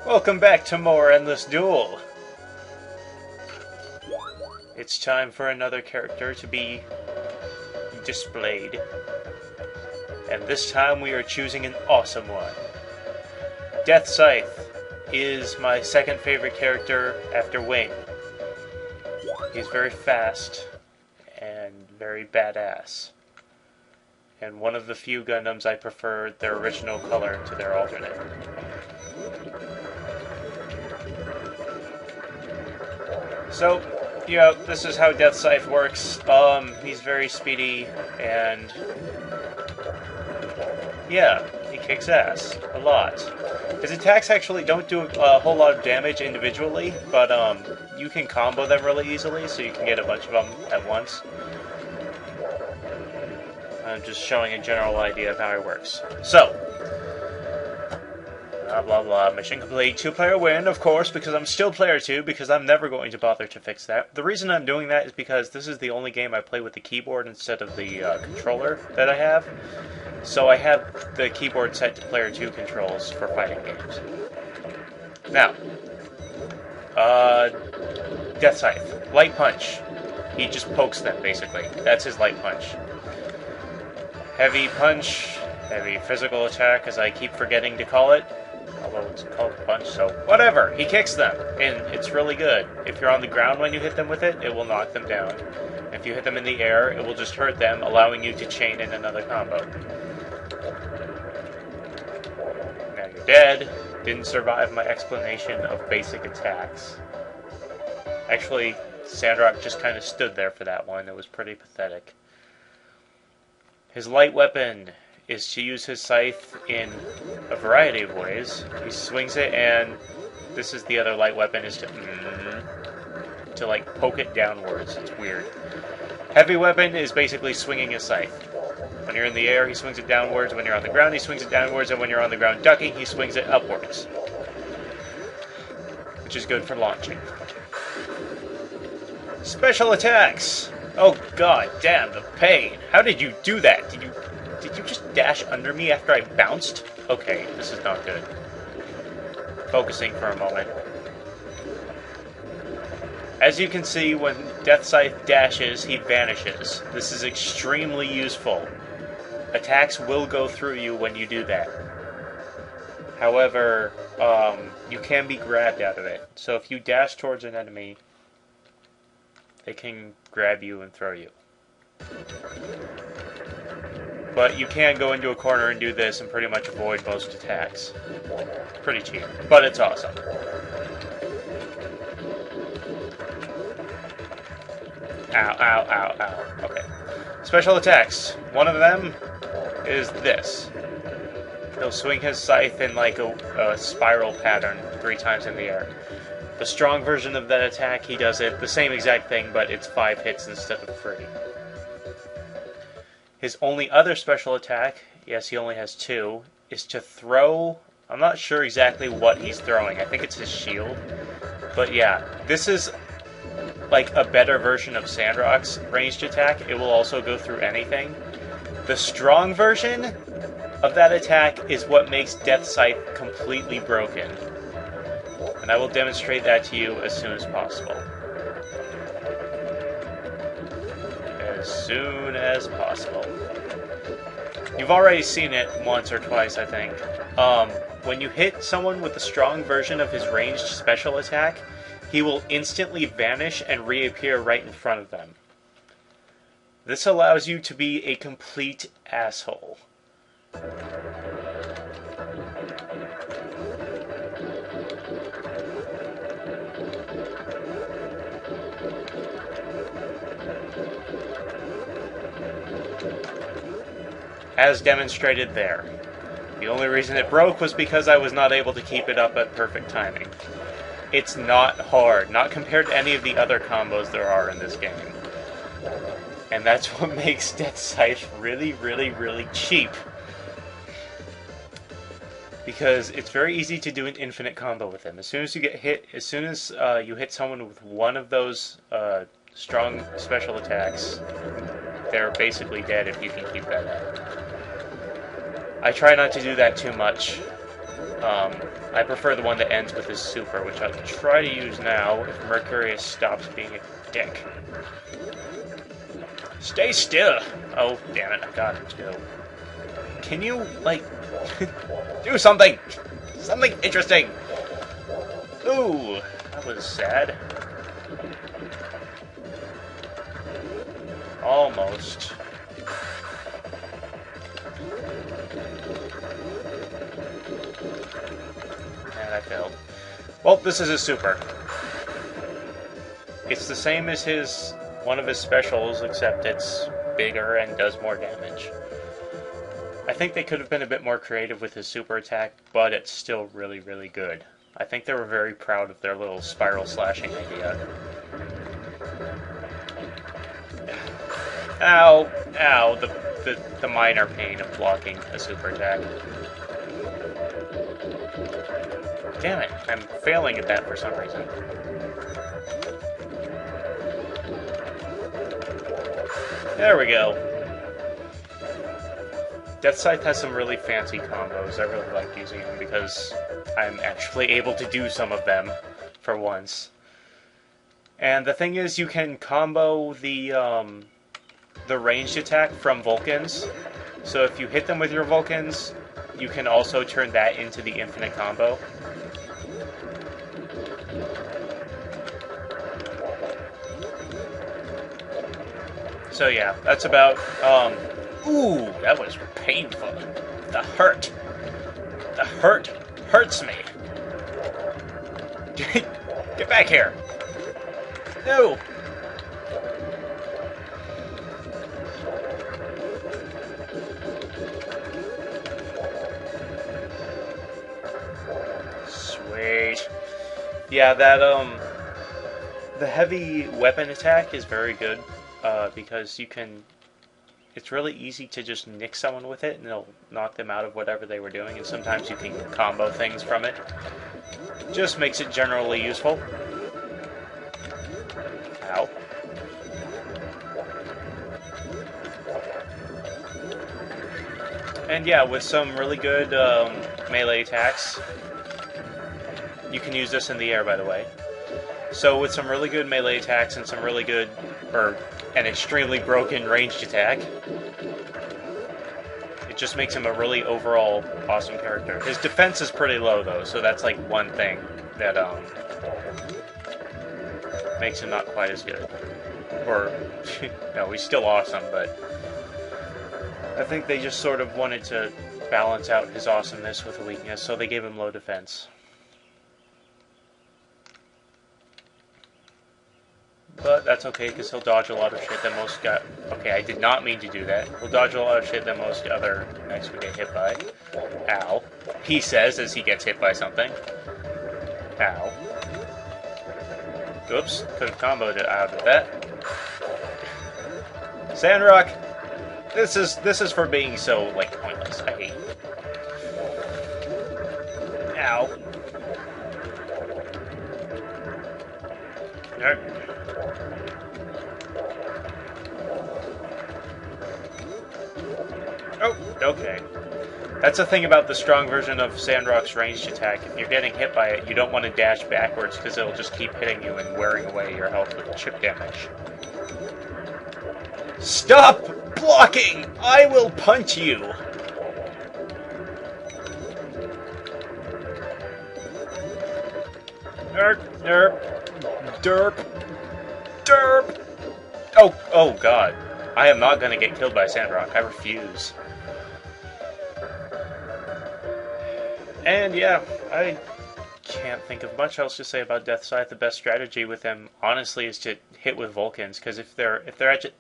Welcome back to more Endless Duel. It's time for another character to be displayed. And this time we are choosing an awesome one. Scythe is my second favorite character after Wing. He's very fast and very badass. And one of the few Gundams I prefer their original color to their alternate. So, this is how Scythe works. He's very speedy, and yeah, he kicks ass a lot. His attacks actually don't do a whole lot of damage individually, but you can combo them really easily, so you can get a bunch of them at once. I'm just showing a general idea of how it works. So, blah blah blah, mission complete, 2-player win, of course, because I'm still player 2, because I'm never going to bother to fix that. The reason I'm doing that is because this is the only game I play with the keyboard instead of the controller that I have. So I have the keyboard set to player 2 controls for fighting games. Now, Scythe, light punch. He just pokes them, basically. That's his light punch. Heavy punch, heavy physical attack, as I keep forgetting to call it. Although it's called punch, so whatever. He kicks them, and it's really good. If you're on the ground when you hit them with it, it will knock them down. If you hit them in the air, it will just hurt them, allowing you to chain in another combo. Now you're dead. Didn't survive my explanation of basic attacks. Actually, Sandrock just kind of stood there for that one. It was pretty pathetic. His light weapon is to use his scythe in a variety of ways. He swings it, and this is the other light weapon, is to like poke it downwards. It's weird. Heavy weapon is basically swinging his scythe. When you're in the air, he swings it downwards. When you're on the ground, he swings it downwards. And when you're on the ground ducking, he swings it upwards. Which is good for launching. Special attacks! Oh god damn, the pain. How did you do that? Did you just dash under me after I bounced? Okay, this is not good. Focusing for a moment. As you can see, when Scythe dashes, he vanishes. This is extremely useful. Attacks will go through you when you do that. However, you can be grabbed out of it. So if you dash towards an enemy, they can grab you and throw you. But you can go into a corner and do this and pretty much avoid most attacks. Pretty cheap, but it's awesome. Ow, ow, ow, ow. Okay. Special attacks. One of them is this. He'll swing his scythe in like a spiral pattern 3 times in the air. The strong version of that attack, he does it the same exact thing, but it's 5 hits instead of 3. His only other special attack, yes, he only has 2, is to throw. I'm not sure exactly what he's throwing. I think it's his shield. But yeah, this is like a better version of Sandrock's ranged attack. It will also go through anything. The strong version of that attack is what makes Scythe completely broken. And I will demonstrate that to you as soon as possible. As soon as possible. You've already seen it once or twice, I think. When you hit someone with the strong version of his ranged special attack, he will instantly vanish and reappear right in front of them. This allows you to be a complete asshole. As demonstrated there. The only reason it broke was because I was not able to keep it up at perfect timing. It's not hard, not compared to any of the other combos there are in this game. And that's what makes Scythe really, really, really cheap. Because it's very easy to do an infinite combo with him. As soon as you get hit, as soon as you hit someone with one of those strong special attacks, they're basically dead if you can keep that up. I try not to do that too much. I prefer the one that ends with his super, which I'll try to use now if Mercurius stops being a dick. Stay still! Oh, damn it, I got him too. Can you, like, do something! Something interesting! Ooh, that was sad. Almost. And I failed. Well, this is his super. It's the same as one of his specials, except it's bigger and does more damage. I think they could have been a bit more creative with his super attack, but it's still really, really good. I think they were very proud of their little spiral slashing idea. Ow! Ow! The minor pain of blocking a super attack. Damn it, I'm failing at that for some reason. There we go. Death Scythe has some really fancy combos. I really like using them because I'm actually able to do some of them for once. And the thing is, you can combo the ranged attack from Vulcans. So if you hit them with your Vulcans, you can also turn that into the infinite combo. So yeah, that's about, ooh, that was painful. The hurt hurts me. Get back here. No. Sweet. Yeah, that, the heavy weapon attack is very good. Because it's really easy to just nick someone with it and it'll knock them out of whatever they were doing, and sometimes you can combo things from it. Just makes it generally useful. Ow. And yeah, with some really good melee attacks, you can use this in the air, by the way. So with some really good melee attacks and some really good, or an extremely broken ranged attack, it just makes him a really overall awesome character. His defense is pretty low though, so that's like one thing that makes him not quite as good. Or, no, he's still awesome, but I think they just sort of wanted to balance out his awesomeness with a weakness, so they gave him low defense. But that's okay, because he'll dodge a lot of shit that most got... Okay, I did not mean to do that. He'll dodge a lot of shit that most other mechs would get hit by. Ow. He says as he gets hit by something. Ow. Oops, could have comboed it out of that. Sandrock! This is for being so, like, pointless. I hate you. Ow. Nope. Oh, okay. That's the thing about the strong version of Sandrock's ranged attack. If you're getting hit by it, you don't want to dash backwards because it'll just keep hitting you and wearing away your health with chip damage. Stop blocking! I will punch you! Derp, derp, derp, derp! Oh god. I am not going to get killed by Sandrock. I refuse. And yeah, I can't think of much else to say about Death Scythe. The best strategy with him, honestly, is to hit with Vulcans, because if they're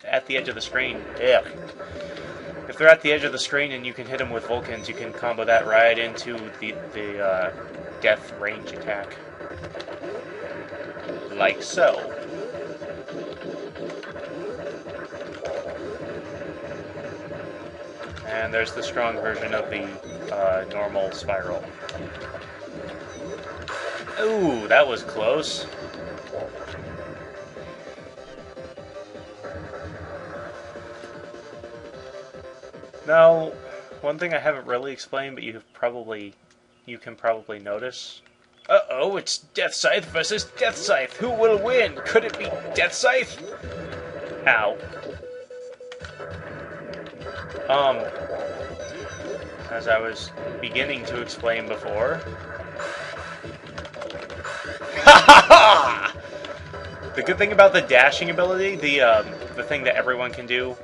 at the edge of the screen, ugh. If they're at the edge of the screen and you can hit them with Vulcans, you can combo that right into the death range attack, like so. And there's the strong version of the normal spiral. Ooh, that was close. Now, one thing I haven't really explained, but you've probably you can probably notice. Uh-oh, it's Death Scythe versus Death Scythe. Who will win? Could it be Death Scythe? Ow. As I was beginning to explain before. The good thing about the dashing ability, the thing that everyone can do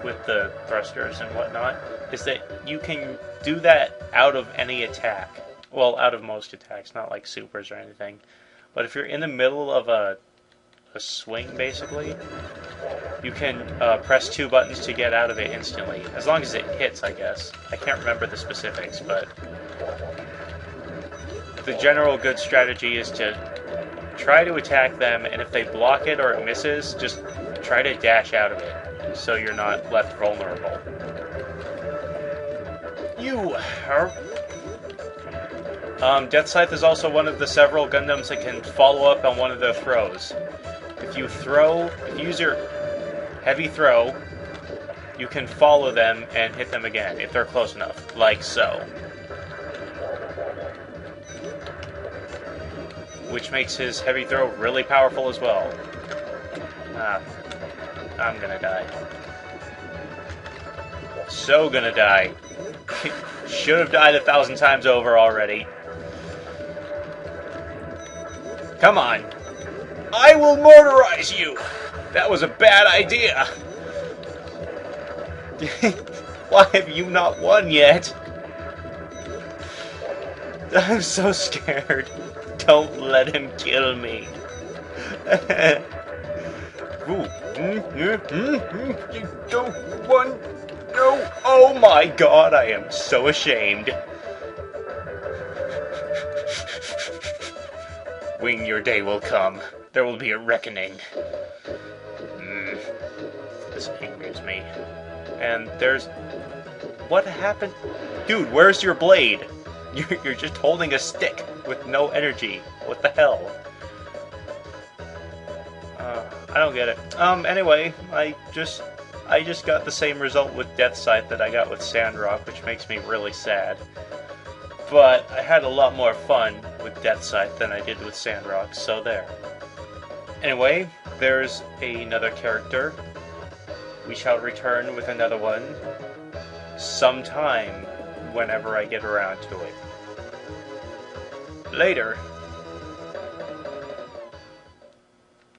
with the thrusters and whatnot, is that you can do that out of any attack. Well, out of most attacks, not like supers or anything. But if you're in the middle of a swing, basically, you can press 2 buttons to get out of it instantly. As long as it hits, I guess. I can't remember the specifics, but the general good strategy is to try to attack them, and if they block it or it misses, just try to dash out of it, so you're not left vulnerable. Death Scythe is also one of the several Gundams that can follow up on one of their throws. If you use your heavy throw, you can follow them and hit them again, if they're close enough, like so. Which makes his heavy throw really powerful as well. I'm gonna die. So gonna die. Should have died 1,000 times over already. Come on. I will mortarize you! That was a bad idea! Why have you not won yet? I'm so scared. Don't let him kill me. You don't want... No! Oh my god, I am so ashamed. Wing, your day will come. There will be a reckoning. This angers me. And there's... What happened? Dude, where's your blade? You're just holding a stick with no energy. What the hell? I don't get it. Anyway, I just got the same result with Death Scythe that I got with Sandrock, which makes me really sad. But I had a lot more fun with Death Scythe than I did with Sandrock, so there. Anyway, there's another character. We shall return with another one sometime whenever I get around to it. Later.